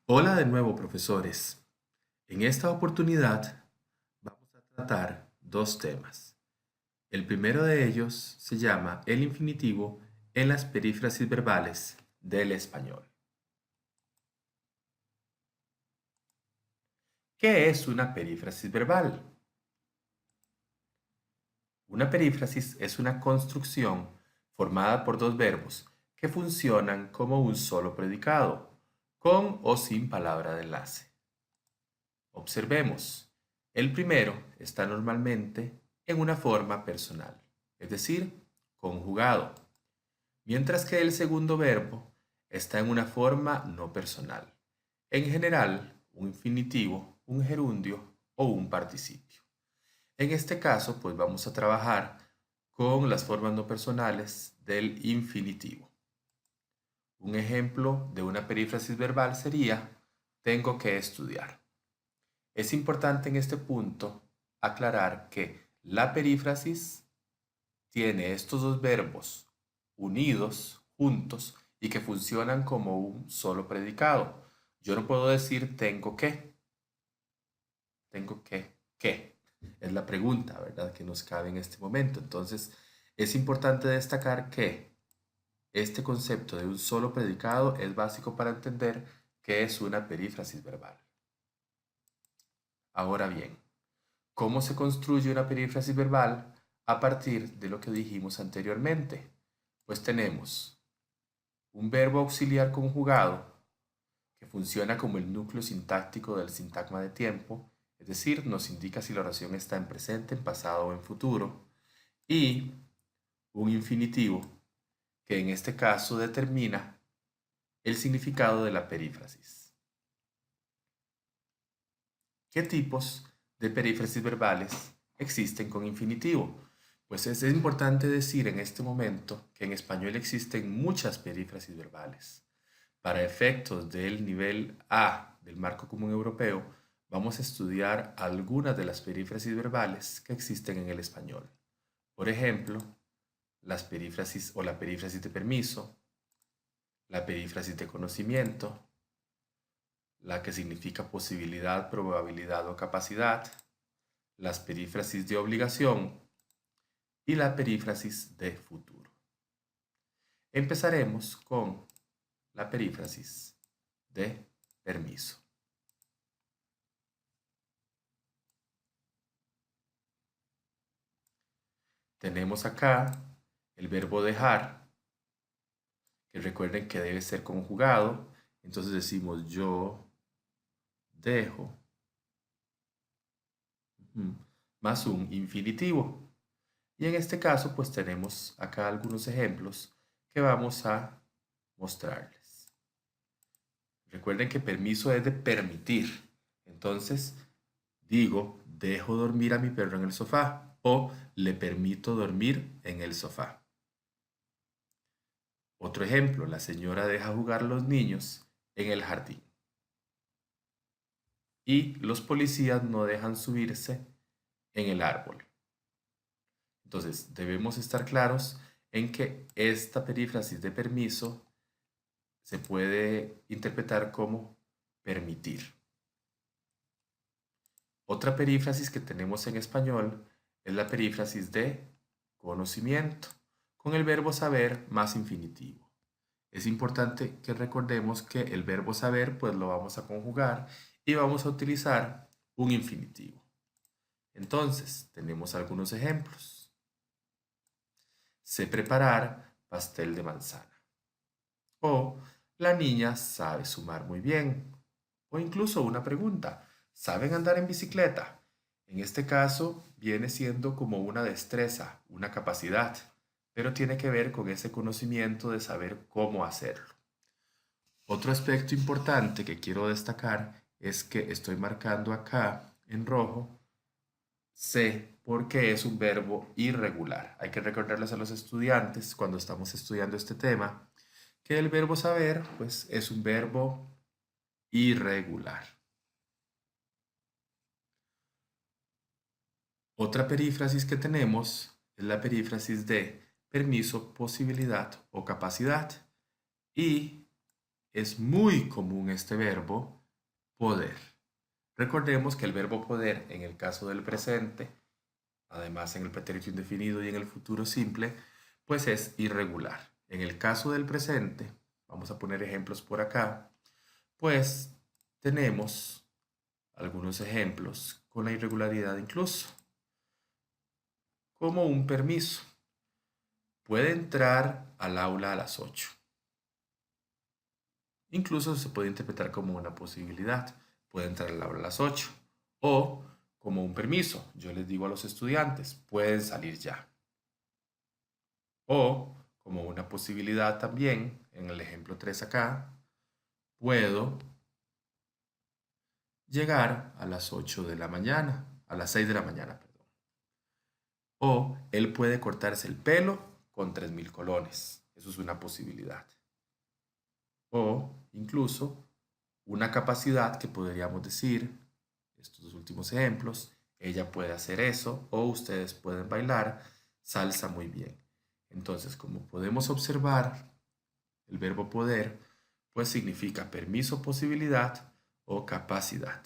Hola de nuevo, profesores. En esta oportunidad vamos a tratar dos temas. El primero de ellos se llama el infinitivo en las perífrasis verbales del español. ¿Qué es una perífrasis verbal? Una perífrasis es una construcción formada por dos verbos que funcionan como un solo predicado, con o sin palabra de enlace. Observemos. El primero está normalmente en una forma personal, es decir, conjugado, mientras que el segundo verbo está en una forma no personal, en general un infinitivo, un gerundio o un participio. En este caso, pues vamos a trabajar con las formas no personales del infinitivo. Un ejemplo de una perífrasis verbal sería tengo que estudiar. Es importante en este punto aclarar que la perífrasis tiene estos dos verbos unidos, juntos, y que funcionan como un solo predicado. Yo no puedo decir ¿qué? Es la pregunta, ¿verdad? Que nos cabe en este momento. Entonces, es importante destacar que este concepto de un solo predicado es básico para entender qué es una perífrasis verbal. Ahora bien, ¿cómo se construye una perífrasis verbal a partir de lo que dijimos anteriormente? Pues tenemos un verbo auxiliar conjugado que funciona como el núcleo sintáctico del sintagma de tiempo, es decir, nos indica si la oración está en presente, en pasado o en futuro, y un infinitivo que en este caso determina el significado de la perífrasis. ¿Qué tipos de perífrasis verbales existen con infinitivo? Pues es importante decir en este momento que en español existen muchas perífrasis verbales. Para efectos del nivel A del marco común europeo, vamos a estudiar algunas de las perífrasis verbales que existen en el español. Por ejemplo, las perífrasis o la perífrasis de permiso, la perífrasis de conocimiento, la que significa posibilidad, probabilidad o capacidad, las perífrasis de obligación y la perífrasis de futuro. Empezaremos con la perífrasis de permiso. Tenemos acá el verbo dejar, que recuerden que debe ser conjugado. Entonces decimos yo dejo, más un infinitivo. Y en este caso, pues tenemos acá algunos ejemplos que vamos a mostrarles. Recuerden que permiso es de permitir. Entonces, digo, dejo dormir a mi perro en el sofá o le permito dormir en el sofá. Otro ejemplo, la señora deja jugar a los niños en el jardín. Y los policías no dejan subirse en el árbol. Entonces, debemos estar claros en que esta perífrasis de permiso se puede interpretar como permitir. Otra perífrasis que tenemos en español es la perífrasis de conocimiento, con el verbo saber más infinitivo. Es importante que recordemos que el verbo saber pues lo vamos a conjugar y vamos a utilizar un infinitivo. Entonces, tenemos algunos ejemplos. Sé preparar pastel de manzana. O la niña sabe sumar muy bien. O incluso una pregunta, ¿saben andar en bicicleta? En este caso viene siendo como una destreza, una capacidad, pero tiene que ver con ese conocimiento de saber cómo hacerlo. Otro aspecto importante que quiero destacar es que estoy marcando acá en rojo sé porque es un verbo irregular. Hay que recordarles a los estudiantes cuando estamos estudiando este tema que el verbo saber pues es un verbo irregular. Otra perífrasis que tenemos es la perífrasis de permiso, posibilidad o capacidad. Y es muy común este verbo poder. Recordemos que el verbo poder en el caso del presente, además en el pretérito indefinido y en el futuro simple, pues es irregular. En el caso del presente, vamos a poner ejemplos por acá, pues tenemos algunos ejemplos con la irregularidad incluso, como un permiso. Puede entrar al aula a las 8. Incluso se puede interpretar como una posibilidad. Puede entrar al aula a las 8. O como un permiso. Yo les digo a los estudiantes, pueden salir ya. O como una posibilidad también, en el ejemplo 3 acá, puedo llegar a las 8 de la mañana, a las 6 de la mañana, perdón. O él puede cortarse el pelo con 3.000 colones. Eso es una posibilidad. O incluso una capacidad que podríamos decir, estos dos últimos ejemplos, ella puede hacer eso o ustedes pueden bailar salsa muy bien. Entonces, como podemos observar, el verbo poder pues significa permiso, posibilidad o capacidad.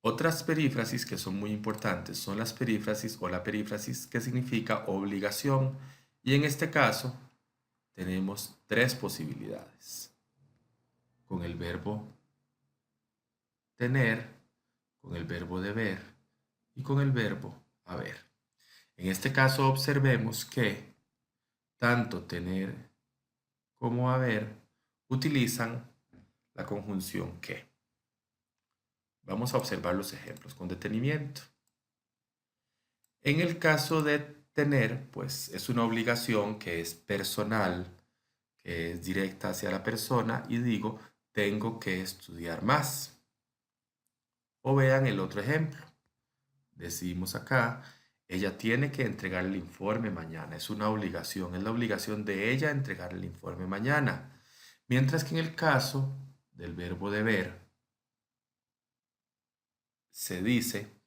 Otras perífrasis que son muy importantes son las perífrasis o la perífrasis que significa obligación, y en este caso tenemos tres posibilidades. Con el verbo tener, con el verbo deber y con el verbo haber. En este caso observemos que tanto tener como haber utilizan la conjunción que. Vamos a observar los ejemplos con detenimiento. En el caso de tener, pues es una obligación que es personal, que es directa hacia la persona, y digo, tengo que estudiar más. O vean el otro ejemplo. Decimos acá, ella tiene que entregar el informe mañana. Es una obligación, es la obligación de ella entregar el informe mañana. Mientras que en el caso del verbo deber, se dice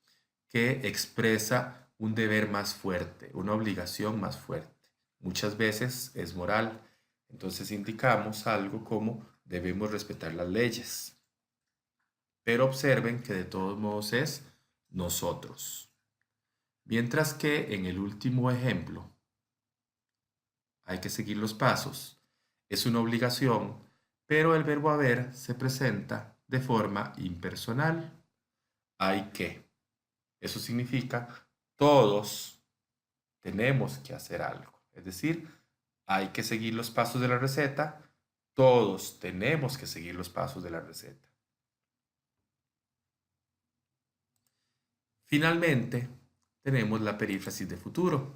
que expresa un deber más fuerte, una obligación más fuerte. Muchas veces es moral. Entonces indicamos algo como debemos respetar las leyes. Pero observen que de todos modos es nosotros. Mientras que en el último ejemplo hay que seguir los pasos. Es una obligación, pero el verbo haber se presenta de forma impersonal. Hay que. Eso significa todos tenemos que hacer algo. Es decir, hay que seguir los pasos de la receta. Todos tenemos que seguir los pasos de la receta. Finalmente, tenemos la perífrasis de futuro.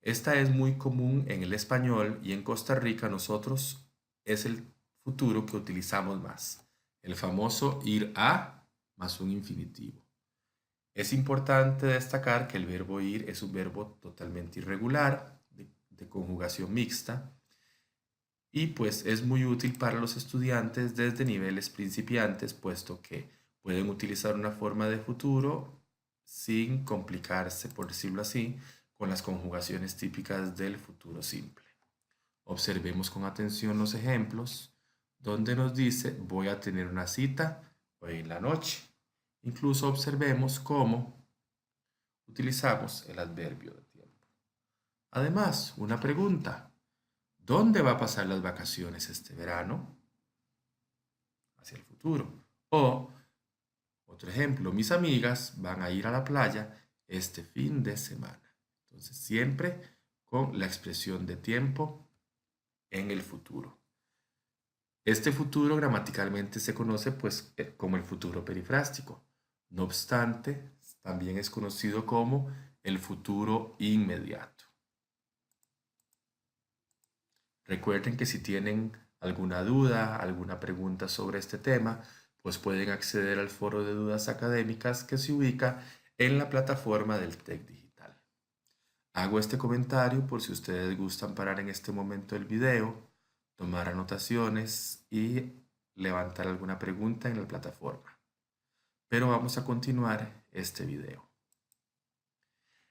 Esta es muy común en el español y en Costa Rica nosotros es el futuro que utilizamos más. El famoso ir a más un infinitivo. Es importante destacar que el verbo ir es un verbo totalmente irregular, de conjugación mixta, y pues es muy útil para los estudiantes desde niveles principiantes, puesto que pueden utilizar una forma de futuro sin complicarse, por decirlo así, con las conjugaciones típicas del futuro simple. Observemos con atención los ejemplos donde nos dice voy a tener una cita hoy en la noche. Incluso observemos cómo utilizamos el adverbio de tiempo. Además, una pregunta. ¿Dónde va a pasar las vacaciones este verano? Hacia el futuro. O, otro ejemplo, mis amigas van a ir a la playa este fin de semana. Entonces, siempre con la expresión de tiempo en el futuro. Este futuro gramaticalmente se conoce pues como el futuro perifrástico. No obstante, también es conocido como el futuro inmediato. Recuerden que si tienen alguna duda, alguna pregunta sobre este tema, pues pueden acceder al foro de dudas académicas que se ubica en la plataforma del TEC Digital. Hago este comentario por si ustedes gustan parar en este momento el video, tomar anotaciones y levantar alguna pregunta en la plataforma. Pero vamos a continuar este video.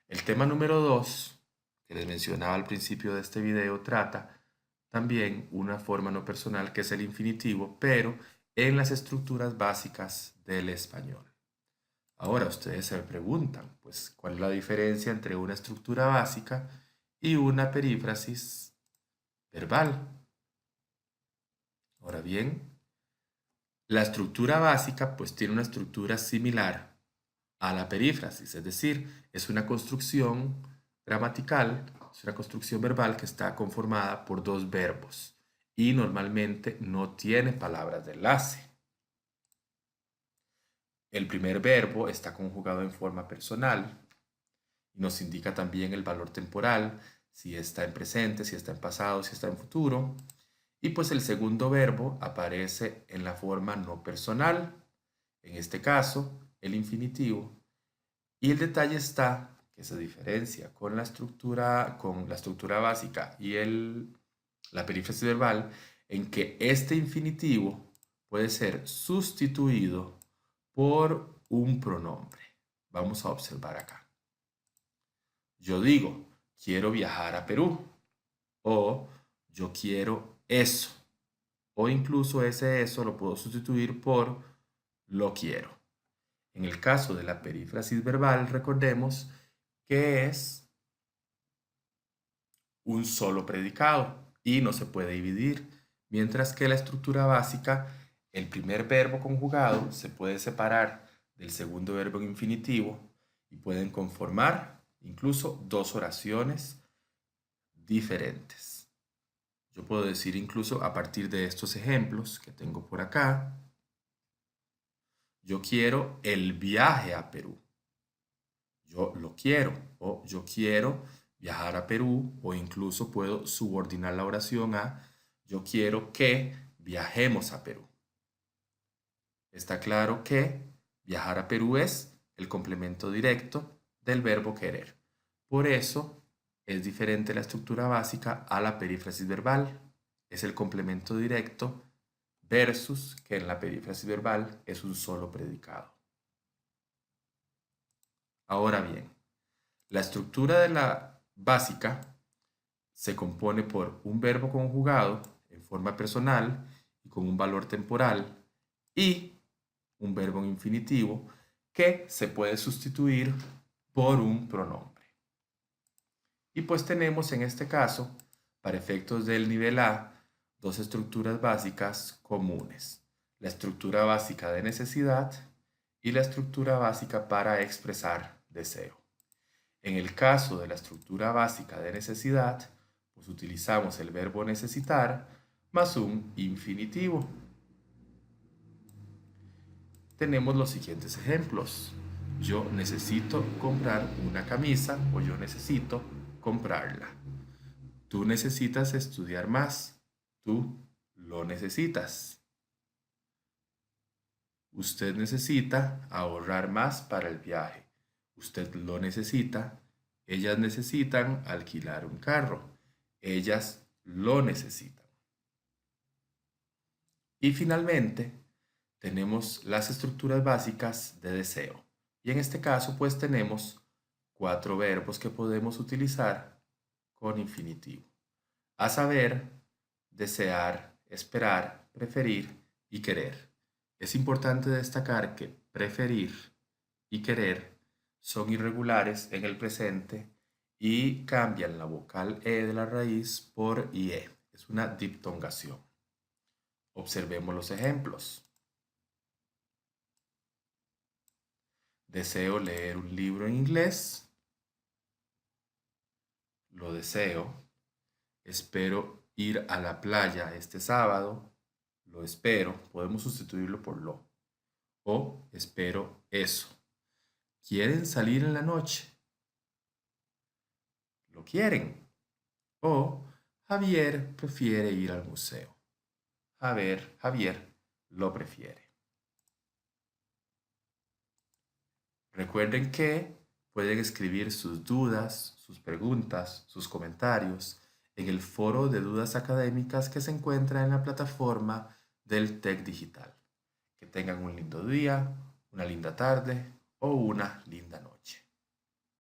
El tema número 2, que les mencionaba al principio de este video, trata también una forma no personal que es el infinitivo, pero en las estructuras básicas del español. Ahora ustedes se preguntan, pues, ¿cuál es la diferencia entre una estructura básica y una perífrasis verbal? Ahora bien, la estructura básica pues tiene una estructura similar a la perífrasis, es decir, es una construcción gramatical, es una construcción verbal que está conformada por dos verbos y normalmente no tiene palabras de enlace. El primer verbo está conjugado en forma personal y nos indica también el valor temporal, si está en presente, si está en pasado, si está en futuro. Y pues el segundo verbo aparece en la forma no personal, en este caso el infinitivo. Y el detalle está que se diferencia con la estructura básica y la perífrasis verbal en que este infinitivo puede ser sustituido por un pronombre. Vamos a observar acá. Yo digo, quiero viajar a Perú o yo quiero eso. O incluso ese eso lo puedo sustituir por lo quiero. En el caso de la perífrasis verbal, recordemos que es un solo predicado y no se puede dividir, mientras que la estructura básica, el primer verbo conjugado se puede separar del segundo verbo en infinitivo y pueden conformar incluso dos oraciones diferentes. Yo puedo decir incluso a partir de estos ejemplos que tengo por acá, yo quiero el viaje a Perú. Yo lo quiero o yo quiero viajar a Perú o incluso puedo subordinar la oración a yo quiero que viajemos a Perú. Está claro que viajar a Perú es el complemento directo del verbo querer. Por eso es diferente la estructura básica a la perífrasis verbal. Es el complemento directo versus que en la perífrasis verbal es un solo predicado. Ahora bien, la estructura de la básica se compone por un verbo conjugado en forma personal y con un valor temporal y un verbo en infinitivo que se puede sustituir por un pronombre. Y pues tenemos en este caso, para efectos del nivel A, dos estructuras básicas comunes. La estructura básica de necesidad y la estructura básica para expresar deseo. En el caso de la estructura básica de necesidad, pues utilizamos el verbo necesitar más un infinitivo. Tenemos los siguientes ejemplos. Yo necesito comprar una camisa o yo necesito comprarla. Tú necesitas estudiar más. Tú lo necesitas. Usted necesita ahorrar más para el viaje. Usted lo necesita. Ellas necesitan alquilar un carro. Ellas lo necesitan. Y finalmente, tenemos las estructuras básicas de deseo. Y en este caso, pues tenemos cuatro verbos que podemos utilizar con infinitivo. A saber, desear, esperar, preferir y querer. Es importante destacar que preferir y querer son irregulares en el presente y cambian la vocal E de la raíz por IE. Es una diptongación. Observemos los ejemplos. Deseo leer un libro en inglés. Lo deseo. Espero ir a la playa este sábado. Lo espero. Podemos sustituirlo por lo. O espero eso. ¿Quieren salir en la noche? Lo quieren. O Javier prefiere ir al museo. Javier lo prefiere. Recuerden que pueden escribir sus dudas, sus preguntas, sus comentarios en el foro de dudas académicas que se encuentra en la plataforma del TEC Digital. Que tengan un lindo día, una linda tarde o una linda noche.